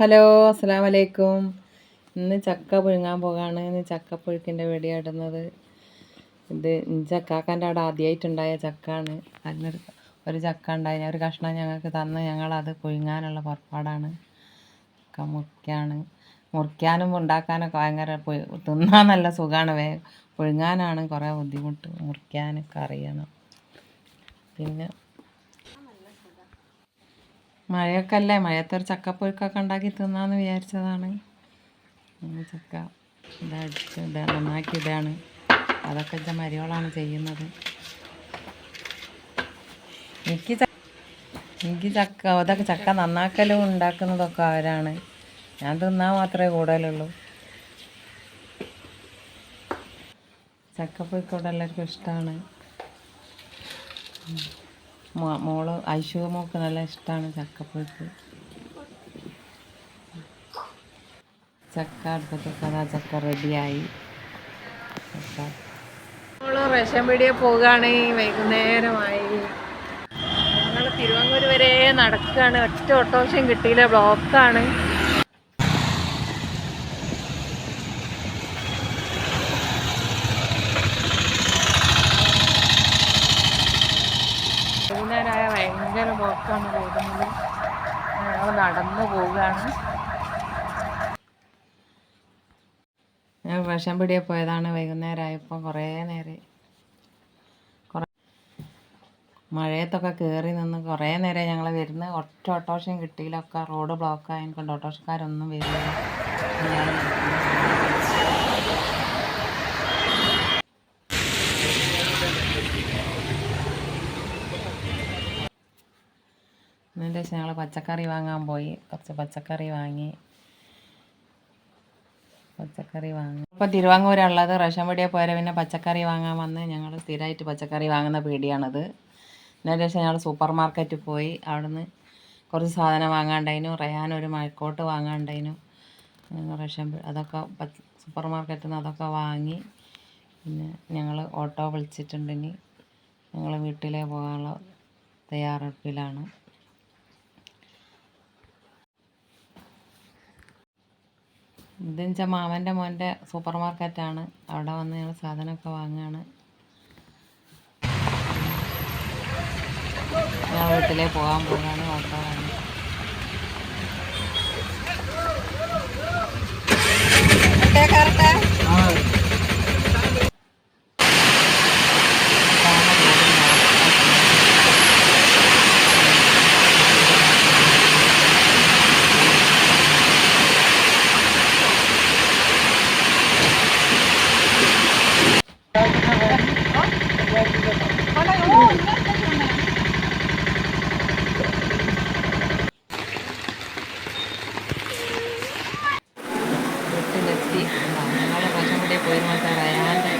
Hello, അസ്സലാമു അലൈക്കും. ഇന്ന് ചക്ക പുഴുങ്ങാൻ പോകാണ്. ഇന്ന് ചക്കപ്പുഴുക്കിൻ്റെ വീഡിയോ ഇടുന്നത്. ഇത് ചക്കാക്കാൻ്റെ അവിടെ ആദ്യമായിട്ടുണ്ടായ ചക്കാണ്. ഒരു ചക്ക ഉണ്ടായി, ഒരു കഷ്ണം ഞങ്ങൾക്ക് തന്ന് ഞങ്ങളത് പുഴുങ്ങാനുള്ള പുറപ്പാടാണ്. ചക്ക മുറിക്കാനും ഉണ്ടാക്കാനൊക്കെ ഭയങ്കര തിന്നാൻ നല്ല സുഖമാണ്. പുഴുങ്ങാനാണ് കുറേ ബുദ്ധിമുട്ട്, മുറിക്കാനൊക്കെ അറിയണം. പിന്നെ മഴയൊക്കെ അല്ലേ, മഴയത്തൊരു ചക്കപ്പുഴുക്കൊക്കെ ഉണ്ടാക്കി തിന്നാന്ന് വിചാരിച്ചതാണ്. ചക്ക നന്നാക്കി ഇതാണ്, അതൊക്കെ മരിയോളാണ് ചെയ്യുന്നത്. എനിക്ക് അതൊക്കെ ചക്ക നന്നാക്കലും ഉണ്ടാക്കുന്നതൊക്കെ അവരാണ്. ഞാൻ തിന്നാൻ മാത്രമേ കൂടുതലുള്ളൂ. ചക്കപ്പുഴുക്കോടെ എല്ലാവർക്കും ഇഷ്ടമാണ്. മോള് ഐശുമോൾക്ക് നല്ല ഇഷ്ടമാണ് ചക്കപ്പുഴുക്ക്. ചക്ക അടുപ്പത്തൊക്കെ അതാ ചക്ക റെഡിയായി. നമ്മൾ റേഷൻ പീടികയിൽ പോവുകയാണ്. വൈകുന്നേരമായി. ഞങ്ങൾ തിരുവങ്ങൂർ വരെ നടക്കുകയാണ്. ഒറ്റ ഓട്ടോറിക്ഷയും കിട്ടിയില്ല, ബ്ലോക്കാണ്. വൈകുന്നേരമായ ഭയങ്കര ബ്ലോക്കാണ് റോഡിൽ. ഞങ്ങൾ നടന്നു പോവുകയാണ്. ഞാൻ റേഷൻ പീടികയിൽ പോയതാണ് വൈകുന്നേരമായപ്പോൾ. കുറേ നേരം മഴയത്തൊക്കെ കയറി നിന്ന് കുറേ നേരം ഞങ്ങൾ വരുന്നത്. ഒറ്റ ഓട്ടോറിക്ഷയും കിട്ടിയില്ല, ഒക്കെ റോഡ് ബ്ലോക്ക് ആയതുകൊണ്ട് ഓട്ടോറിക്ഷക്കാരൊന്നും വരില്ല. അതിൻ്റെ ശേഷം ഞങ്ങൾ പച്ചക്കറി വാങ്ങാൻ പോയി. കുറച്ച് പച്ചക്കറി വാങ്ങി. ഇപ്പോൾ തിരുവാങ്ങൂരുള്ളത്. റേഷൻ പീടികയിൽ പോയാൽ പിന്നെ പച്ചക്കറി വാങ്ങാൻ വന്ന് ഞങ്ങൾ സ്ഥിരമായിട്ട് പച്ചക്കറി വാങ്ങുന്ന പീടിയാണത്. അതിൻ്റെ ശേഷം ഞങ്ങൾ സൂപ്പർ മാർക്കറ്റിൽ പോയി. അവിടുന്ന് കുറച്ച് സാധനം വാങ്ങാണ്ടായിരുന്നു. റയാനൊരു മഴക്കോട്ട് വാങ്ങാണ്ടായിരുന്നു. അതൊക്കെ സൂപ്പർ മാർക്കറ്റിൽ നിന്ന് അതൊക്കെ വാങ്ങി. പിന്നെ ഞങ്ങൾ ഓട്ടോ വിളിച്ചിട്ടുണ്ടെങ്കിൽ ഞങ്ങൾ വീട്ടിലേ പോകാനുള്ള തയ്യാറെടുപ്പിലാണ്. ഇതെന്ന് വെച്ചാൽ മാമൻ്റെ മോൻ്റെ സൂപ്പർ മാർക്കറ്റാണ്. അവിടെ വന്ന് ഞങ്ങൾ സാധനമൊക്കെ വാങ്ങുകയാണ്. ഞാൻ വീട്ടിലേ പോകാൻ പോവുകയാണ്. ഓട്ടോ വാങ്ങി. വീട്ടിലെത്തി. ഞങ്ങൾ റേഷൻ പീടികയിൽ പോയി റയാൻ്റെ